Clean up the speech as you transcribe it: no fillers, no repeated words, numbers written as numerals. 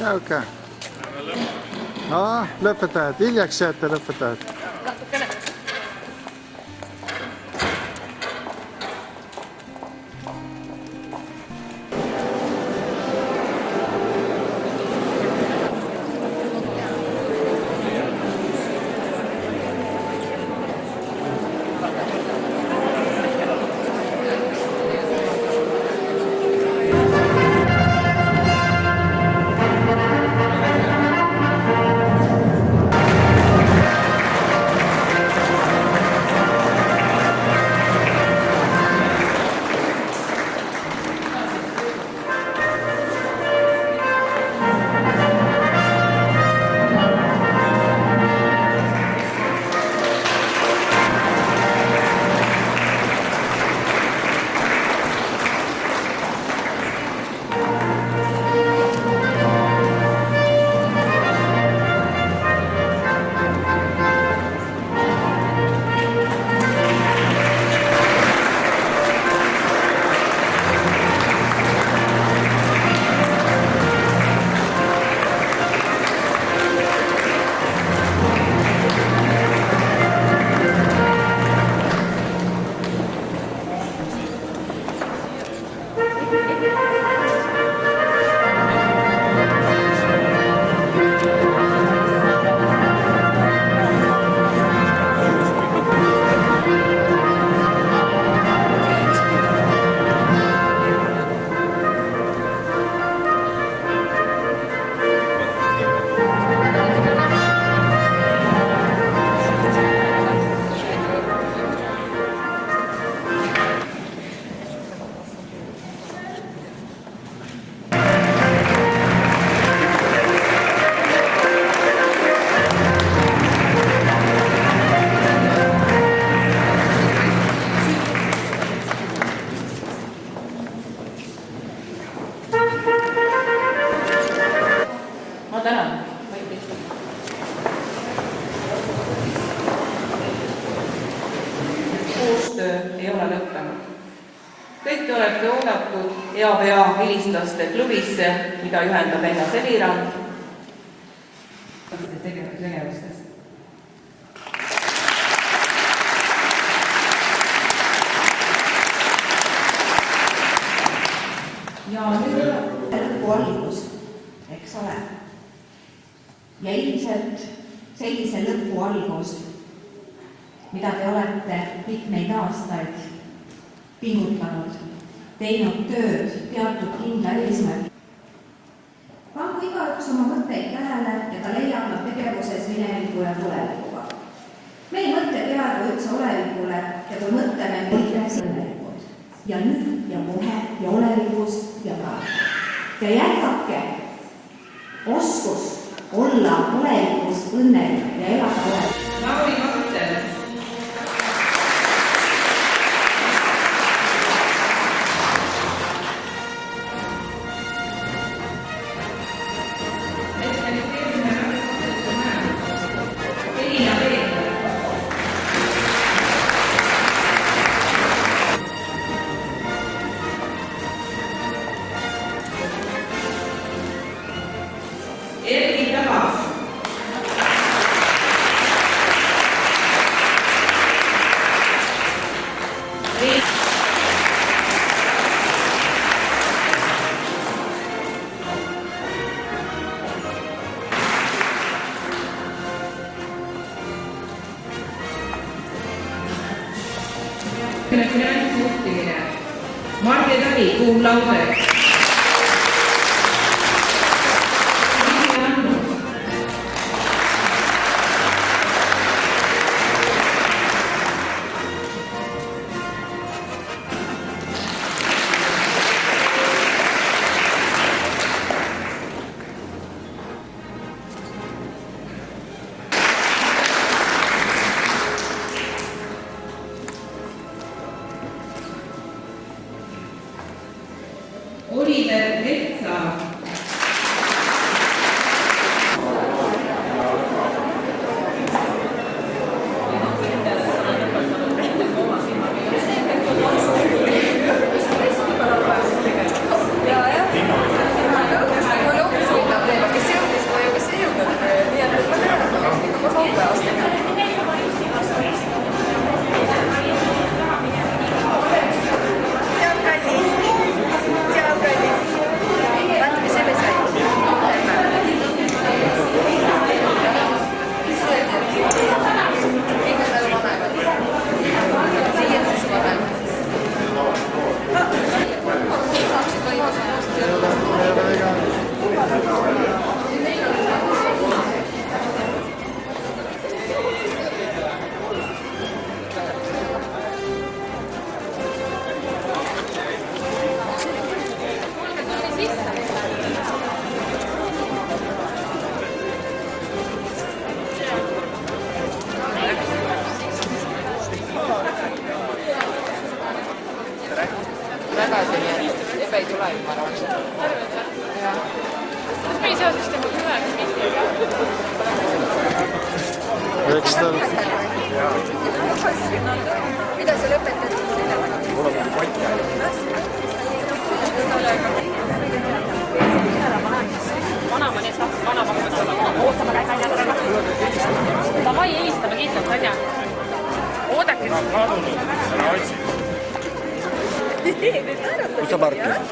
Käykää. Lõpetajad, hiljaks jääte lõpetajad. Ei ole lõppenud. Kõik te olete oodatud EAPA vilistlaste klubisse, mida juhendab Enna Sevirand. Tegevustes. Ja nüüd lõpu algus, eks ole. Ja ilmselt sellise lõpu algus, mida te olete mitmeid aastaid pingutanud, teinud tööd teatud kindla eesmärgi. Pangu igaüks oma mõtteid tähele ja ta leiab nad tegevuses mineviku ja tulevikuga. Me ei mõtle peaaegu üldse olevikule ja kui mõtleme, mõtle õnnelikud. Ja nüüd ja kohe ja olevikus ja praegu. Ja jätkake oskust olla olevikus õnnelik ja elada olevikus. Lauri Martel. Erki Tabas. Finantsjuhtimine. Marge Tavi, kuum laude. Oliver Metsa. Tagasi, nii et ebe ei tule juba raudselt. Kas me ei saa siis teha üheks mingiga? Eks tal... Mida sa lõpetad? Mul on patti ajal. Vanama nii, et tahtis vanama hakata. Ootama käis. Davai, helistame kindlalt, Tanja. Oodake. Kadunud, ära otsi. Kus sa parkisid?